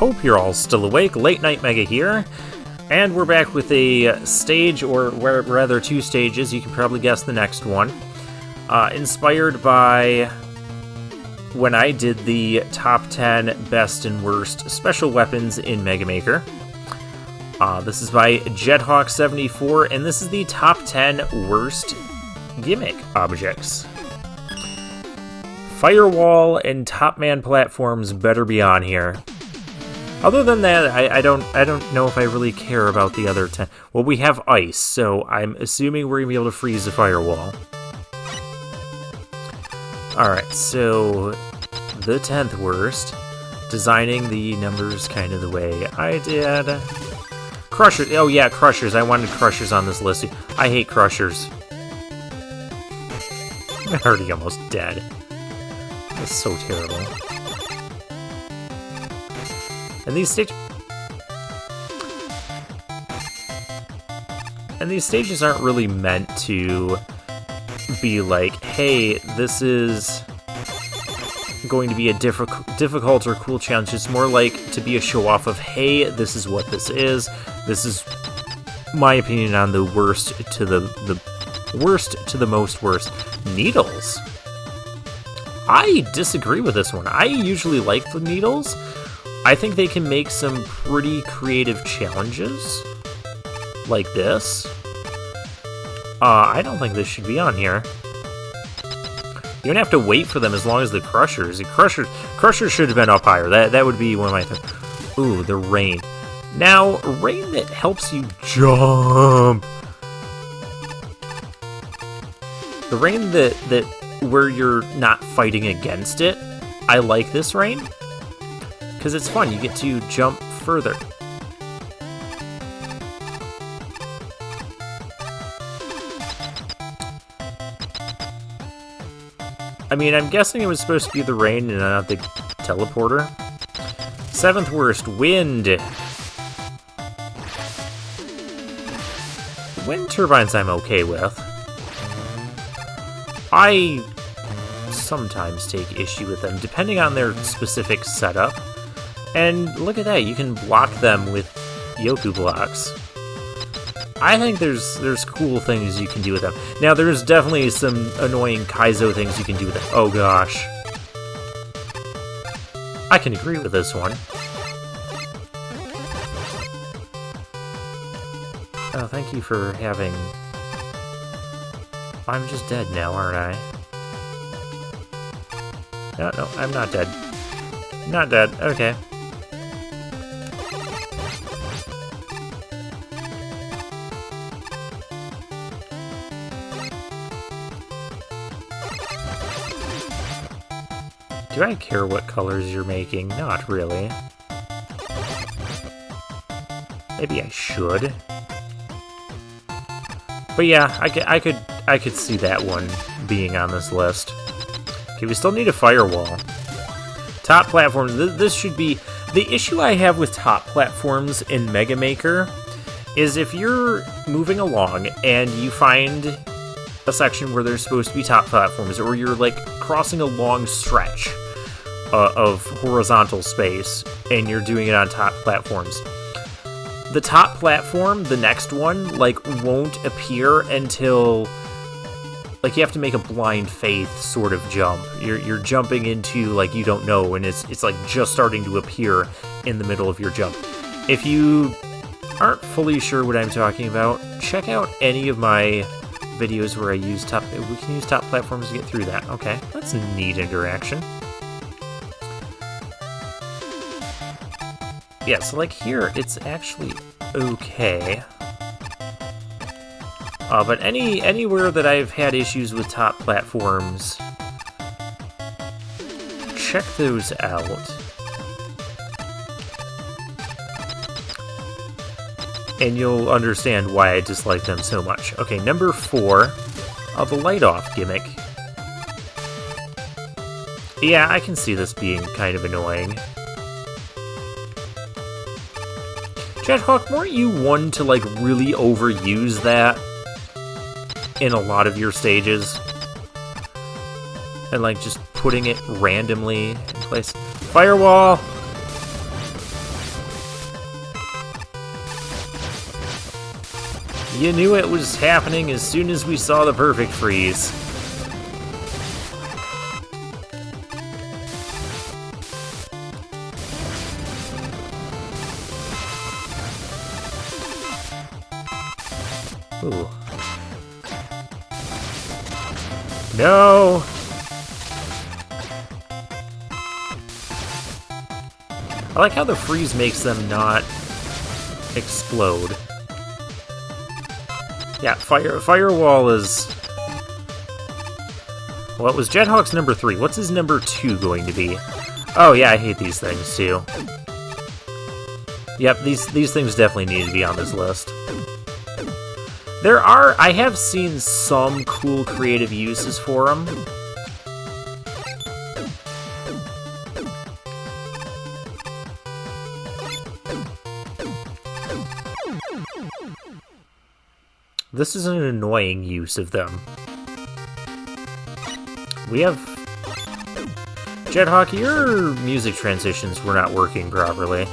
Hope you're all still awake. Late Night Mega here. And we're back with a stage, or rather two stages. You can probably guess the next one. Inspired by when I did the top 10 best and worst special weapons in Mega Maker. This is by Jethawk74, and this is the top 10 worst gimmick objects. Firewall and Top Man platforms better be on here. Other than that, I don't know if I really care about the other 10. Well, we have ice, so I'm assuming we're gonna be able to freeze the firewall. Alright, so the 10th worst. Designing the numbers kind of the way I did. Crushers. Oh yeah, Crushers. I wanted Crushers on this list. I hate Crushers. I'm already almost dead. That's so terrible. And these stages aren't really meant to be like, hey, this is going to be a difficult or cool challenge. It's more like to be a show off of, hey, this is what this is. This is my opinion on the worst to the worst to the most worst. Needles. I disagree with this one. I usually like the needles. I think they can make some pretty creative challenges like this. I don't think this should be on here. You don't have to wait for them as long as the Crushers. The Crushers should have been up higher. That would be one of my things. Ooh, the rain. Now, rain that helps you jump. The rain that where you're not fighting against it. I like this rain. Because it's fun, you get to jump further. I mean, I'm guessing it was supposed to be the rain and not the teleporter. 7th worst, wind. Wind turbines I'm okay with. I sometimes take issue with them, depending on their specific setup. And look at that, you can block them with Yoku blocks. I think there's cool things you can do with them. Now, there's definitely some annoying Kaizo things you can do with them. Oh gosh. I can agree with this one. Oh, thank you for having... I'm just dead now, aren't I? No, I'm not dead. Not dead, okay. Do I care what colors you're making? Not really. Maybe I should. But yeah, I could see that one being on this list. Okay, we still need a firewall. Top platforms. This should be... The issue I have with top platforms in Mega Maker is if you're moving along and you find a section where there's supposed to be top platforms, or you're like crossing a long stretch of horizontal space and you're doing it on top platforms. The top platform, the next one, like won't appear until like you have to make a blind faith sort of jump. You're jumping into like you don't know, and it's like just starting to appear in the middle of your jump. If you aren't fully sure what I'm talking about, check out any of my videos where I use we can use top platforms to get through that. Okay, that's a neat interaction. Yeah, so like here, it's actually okay. But anywhere that I've had issues with top platforms, check those out. And you'll understand why I dislike them so much. Okay, number 4, the light off gimmick. Yeah, I can see this being kind of annoying. Jethawk, weren't you one to like really overuse that in a lot of your stages? And like just putting it randomly in place. Firewall! You knew it was happening as soon as we saw the perfect freeze. Ooh. No! I like how the freeze makes them not explode. Yeah, Firewall is... Well, it was Jethawk's number 3. What's his number 2 going to be? Oh yeah, I hate these things too. Yep, these things definitely need to be on this list. I have seen some cool creative uses for them. This is an annoying use of them. We have... Jethawk, your music transitions were not working properly.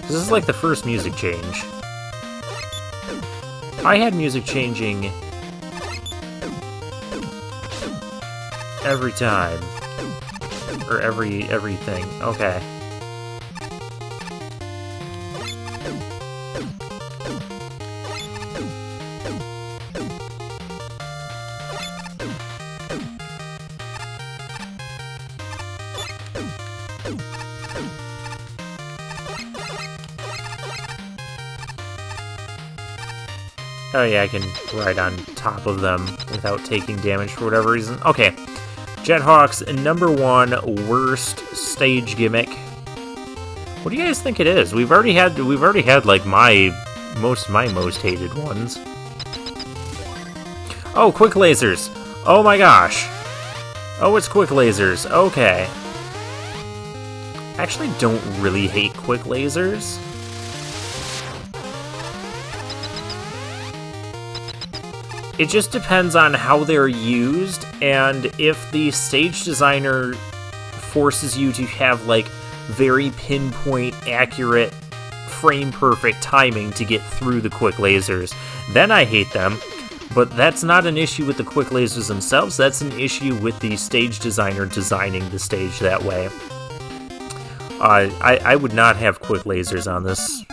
This is like the first music change. I had music changing every time. Or everything. Okay. Oh yeah, I can ride on top of them without taking damage for whatever reason. Okay, Jethawk's number 1 worst stage gimmick. What do you guys think it is? We've already had like my most hated ones. Oh, quick lasers. Oh my gosh. Oh, it's quick lasers. Okay. I actually don't really hate quick lasers. It just depends on how they're used, and if the stage designer forces you to have, like, very pinpoint, accurate, frame-perfect timing to get through the quick lasers, then I hate them. But that's not an issue with the quick lasers themselves, that's an issue with the stage designer designing the stage that way. I would not have quick lasers on this.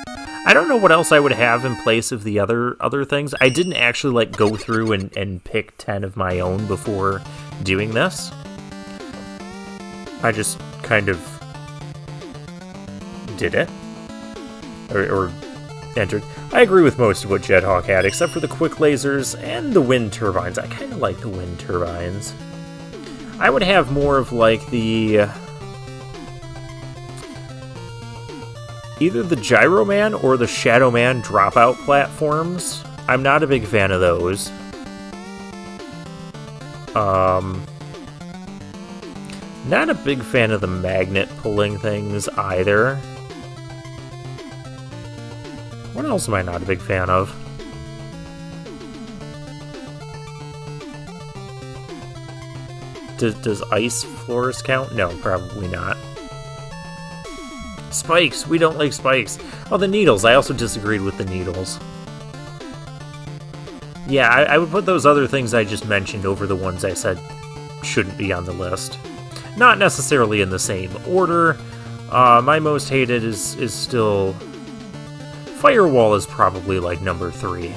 I don't know what else I would have in place of the other things. I didn't actually like go through and pick 10 of my own before doing this. I just kind of did it. Or entered. I agree with most of what Jethawk had, except for the quick lasers and the wind turbines. I kind of like the wind turbines. I would have more of like the... either the Gyro Man or the Shadow Man dropout platforms. I'm not a big fan of those. Not a big fan of the magnet pulling things either. What else am I not a big fan of? Does ice floors count? No, probably not. Spikes! We don't like spikes! Oh, the needles! I also disagreed with the needles. Yeah, I would put those other things I just mentioned over the ones I said shouldn't be on the list. Not necessarily in the same order. My most hated is still... Firewall is probably like number 3.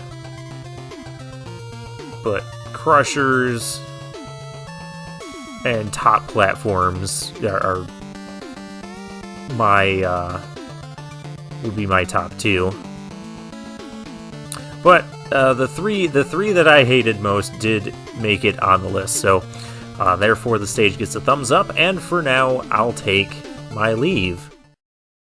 But Crushers and top platforms are my would be my top 2. But the three that I hated most did make it on the list, so therefore the stage gets a thumbs up, and for now I'll take my leave.